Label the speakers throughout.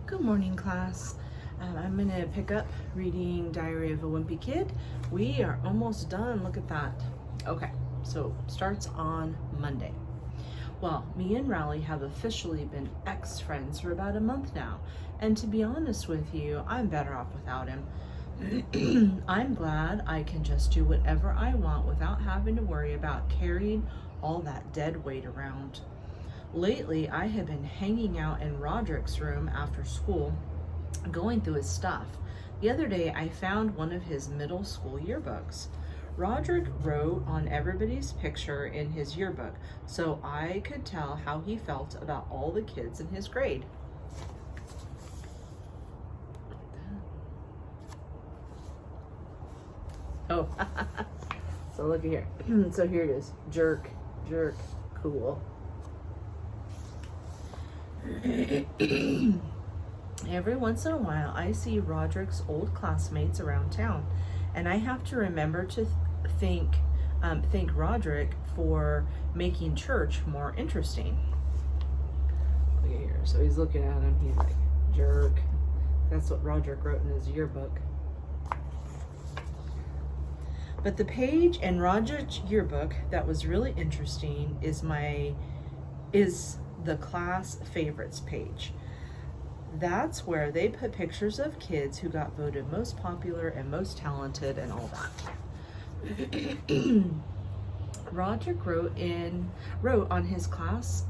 Speaker 1: Good morning, class. I'm going to pick up reading Diary of a Wimpy Kid. We are almost done. Look at that. Okay, so starts on Monday. Well, me and Raleigh have officially been ex-friends for about a month now, and to be honest with you, I'm better off without him. I'm glad I can just do whatever I want without having to worry about carrying all that dead weight around. Lately, I have been hanging out in Roderick's room after school, going through his stuff. The other day, I found one of his middle school yearbooks. Roderick wrote on everybody's picture in his yearbook, so I could tell how he felt about all the kids in his grade. Oh, so look at here. So here it is. Jerk, jerk, cool. Every once in a while, I see Roderick's old classmates around town, and I have to remember to thank Roderick for making church more interesting. Look at here. So he's looking at him. He's like, jerk. That's what Roderick wrote in his yearbook. But the page in Roderick's yearbook that was really interesting is the class favorites page. That's where they put pictures of kids who got voted most popular and most talented and all that. Roderick wrote on his class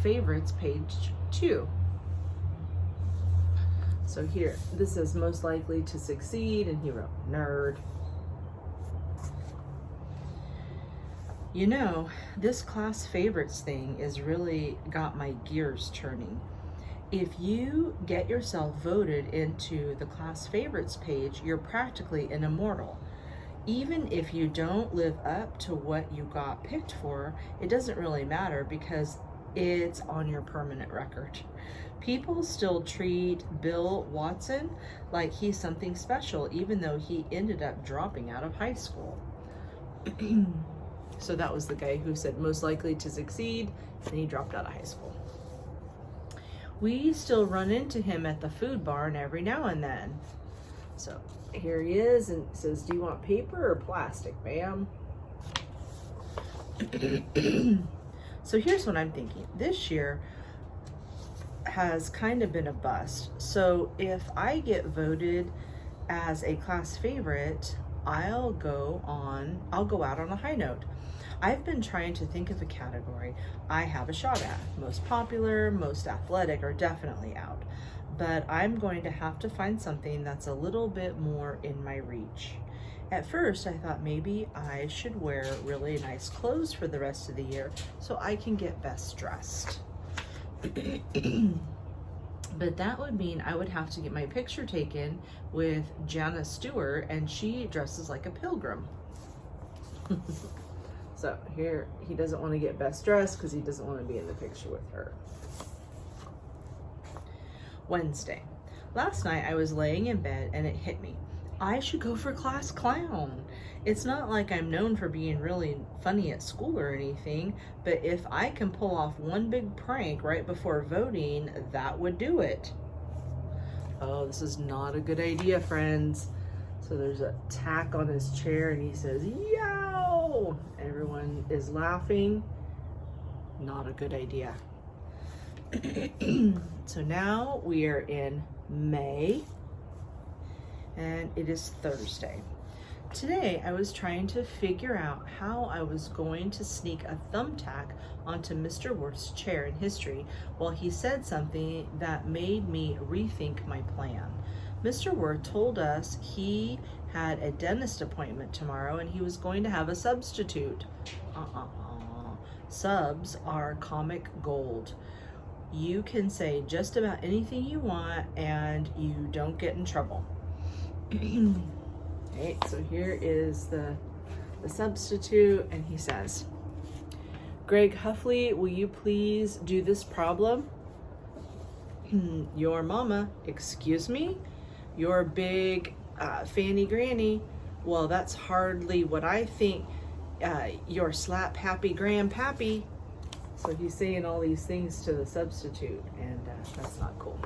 Speaker 1: favorites page 2. So here, this is most likely to succeed, and he wrote nerd. You know, this class favorites thing is really got my gears turning. If you get yourself voted into the class favorites page, you're practically an immortal. Even if you don't live up to what you got picked for, it doesn't really matter because it's on your permanent record. People still treat Bill Watson like he's something special, even though he ended up dropping out of high school. So that was the guy who said most likely to succeed, and he dropped out of high school. We still run into him at the food barn every now and then. So here he is, and it says, do you want paper or plastic, ma'am? So here's what I'm thinking. This year has kind of been a bust. So if I get voted as a class favorite, I'll go out on a high note. I've been trying to think of a category I have a shot at. Most popular, most athletic are definitely out. But I'm going to have to find something that's a little bit more in my reach. At first, I thought maybe I should wear really nice clothes for the rest of the year so I can get best dressed. But that would mean I would have to get my picture taken with Jana Stewart, and she dresses like a pilgrim. So here, he doesn't want to get best dressed because he doesn't want to be in the picture with her. Wednesday. Last night I was laying in bed and it hit me. I should go for class clown. It's not like I'm known for being really funny at school or anything, but if I can pull off one big prank right before voting, that would do it. Oh, this is not a good idea, friends. So there's a tack on his chair and he says, yo! Everyone is laughing. Not a good idea. So now we are in May and it is Thursday. Today I was trying to figure out how I was going to sneak a thumbtack onto Mr. Worth's chair in history while he said something that made me rethink my plan. Mr. Worth told us he had a dentist appointment tomorrow and he was going to have a substitute. Subs are comic gold. You can say just about anything you want and you don't get in trouble. Okay, so here is the substitute, and he says, Greg Huffley, will you please do this problem? Your mama, excuse me? Your big fanny granny, well, that's hardly what I think. Your slap happy grandpappy. So he's saying all these things to the substitute, and that's not cool.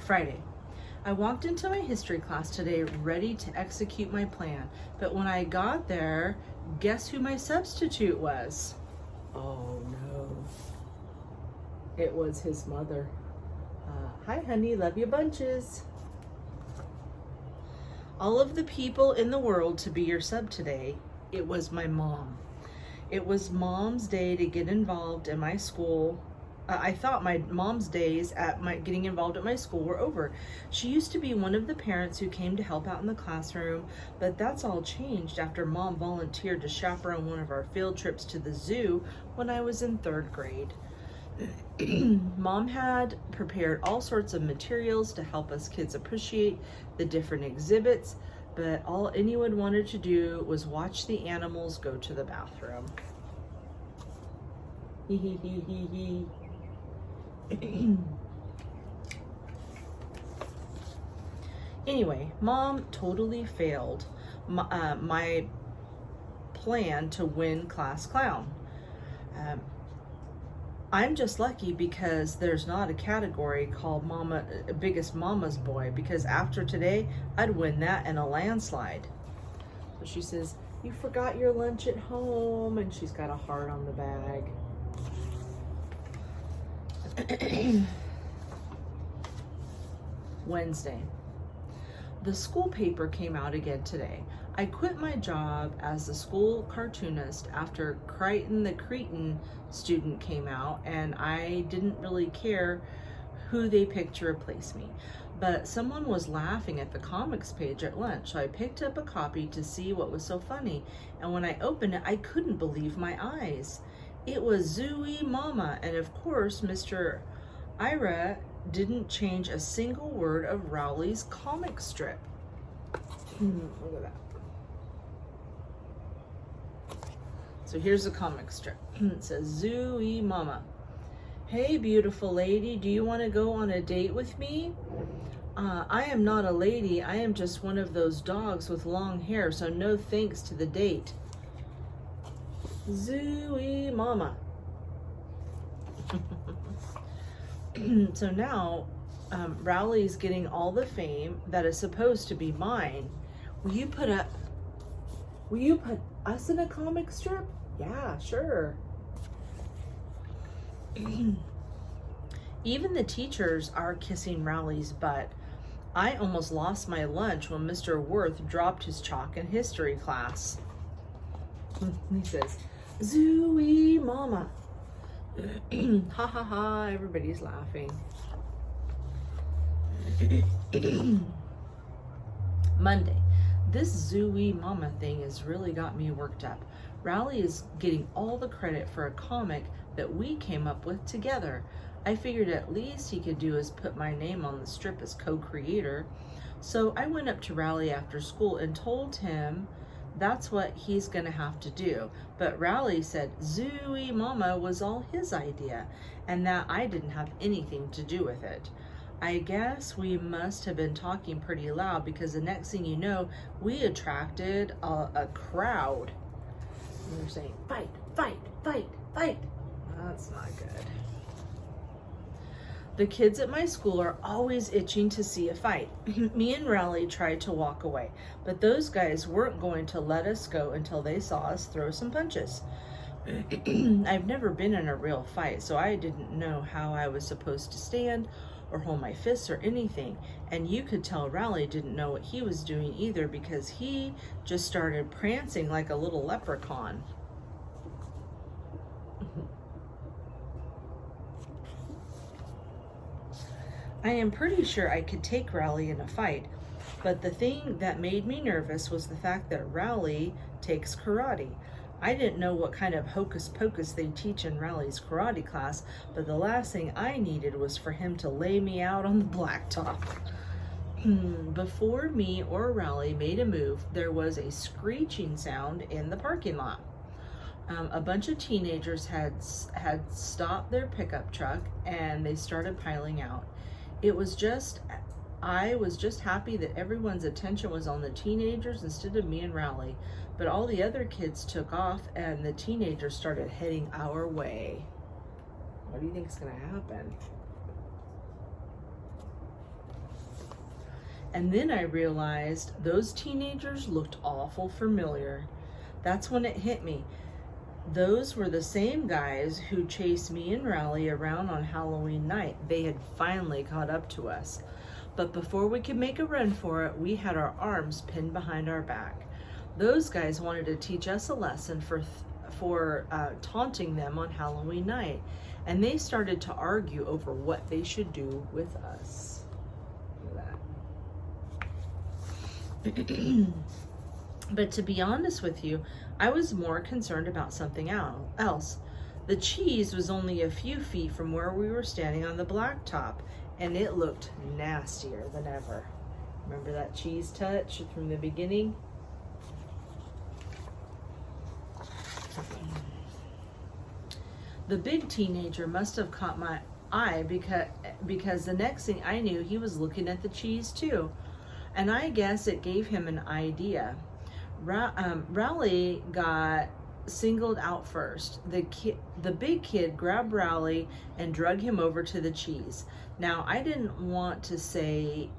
Speaker 1: Friday. I walked into my history class today ready to execute my plan, but when I got there, guess who my substitute was? Oh no. It was his mother. Hi honey, love you bunches. All of the people in the world to be your sub today, it was my mom. It was mom's day to get involved in my school. I thought my mom's days at getting involved at my school were over. She used to be one of the parents who came to help out in the classroom, but that's all changed after mom volunteered to chaperone one of our field trips to the zoo when I was in 3rd grade. Mom had prepared all sorts of materials to help us kids appreciate the different exhibits, but all anyone wanted to do was watch the animals go to the bathroom. Anyway, Mom totally failed my plan to win class clown. I'm just lucky because there's not a category called Biggest Mama's Boy, because after today, I'd win that in a landslide. So she says, you forgot your lunch at home, and she's got a heart on the bag. Wednesday. The school paper came out again today. I quit my job as the school cartoonist after Crichton the Cretin student came out, and I didn't really care who they picked to replace me. But someone was laughing at the comics page at lunch, so I picked up a copy to see what was so funny, and when I opened it, I couldn't believe my eyes. It was Zooey Mama, and of course, Mr. Ira didn't change a single word of Rowley's comic strip. Look at that. So here's the comic strip. It says, Zooey Mama. Hey, beautiful lady, do you want to go on a date with me? I am not a lady. I am just one of those dogs with long hair, so no thanks to the date. Zooey Mama. So now Rowley's getting all the fame that is supposed to be mine. Will you put us in a comic strip? Yeah, sure. Even the teachers are kissing Rowley's butt. I almost lost my lunch when Mr. Worth dropped his chalk in history class. He says, Zooey Mama. Ha ha ha, everybody's laughing. Monday. This Zooey Mama thing has really got me worked up. Rowley is getting all the credit for a comic that we came up with together. I figured at least he could do is put my name on the strip as co-creator. So I went up to Rowley after school and told him that's what he's gonna have to do. But Rowley said Zooey Mama was all his idea and that I didn't have anything to do with it. I guess we must have been talking pretty loud because the next thing you know, we attracted a crowd. And they're saying, fight, fight, fight, fight. That's not good. The kids at my school are always itching to see a fight. Me and Rowley tried to walk away, but those guys weren't going to let us go until they saw us throw some punches. I've never been in a real fight, so I didn't know how I was supposed to stand or hold my fists or anything. And you could tell Rowley didn't know what he was doing either because he just started prancing like a little leprechaun. I am pretty sure I could take Rowley in a fight, but the thing that made me nervous was the fact that Rowley takes karate. I didn't know what kind of hocus pocus they teach in Rowley's karate class, but the last thing I needed was for him to lay me out on the blacktop. Before me or Rowley made a move, there was a screeching sound in the parking lot. A bunch of teenagers had stopped their pickup truck and they started piling out. I was just happy that everyone's attention was on the teenagers instead of me and Rowley. But all the other kids took off and the teenagers started heading our way. What do you think is going to happen? And then I realized those teenagers looked awful familiar. That's when it hit me. Those were the same guys who chased me and Riley around on Halloween night. They had finally caught up to us. But before we could make a run for it, we had our arms pinned behind our back. Those guys wanted to teach us a lesson for taunting them on Halloween night. And they started to argue over what they should do with us. Look at that. But to be honest with you, I was more concerned about something else. The cheese was only a few feet from where we were standing on the blacktop, and it looked nastier than ever. Remember that cheese touch from the beginning? The big teenager must have caught my eye because the next thing I knew, he was looking at the cheese too. And I guess it gave him an idea. Rowley got singled out first. The big kid grabbed Rowley and drug him over to the cheese. Now, I didn't want to say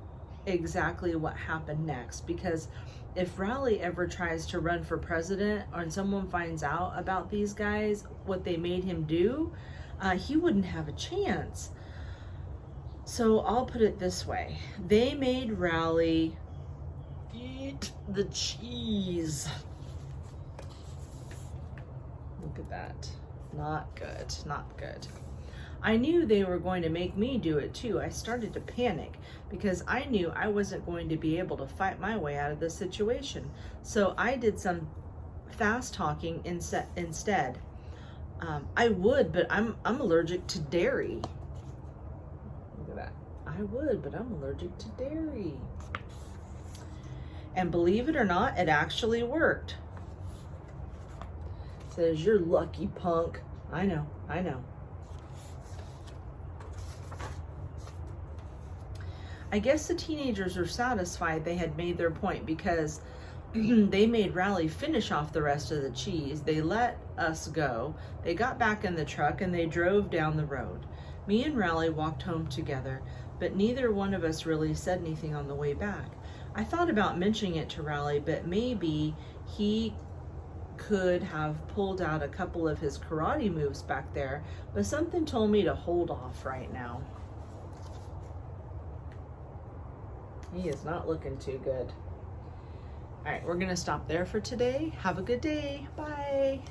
Speaker 1: exactly what happened next, because if Rowley ever tries to run for president or someone finds out about these guys, what they made him do, he wouldn't have a chance. So I'll put it this way. They made Rowley eat the cheese. Look at that. Not good, not good. I knew they were going to make me do it too. I started to panic because I knew I wasn't going to be able to fight my way out of the situation. So I did some fast talking instead. I would, but I'm allergic to dairy. Look at that. I would, but I'm allergic to dairy. And believe it or not, it actually worked. It says, "You're lucky, punk." I know, I know. I guess the teenagers were satisfied they had made their point, because they made Rowley finish off the rest of the cheese. They let us go. They got back in the truck and they drove down the road. Me and Rowley walked home together, but neither one of us really said anything on the way back. I thought about mentioning it to Rowley, but maybe he could have pulled out a couple of his karate moves back there, but something told me to hold off right now. He is not looking too good. All right, we're gonna stop there for today. Have a good day. Bye.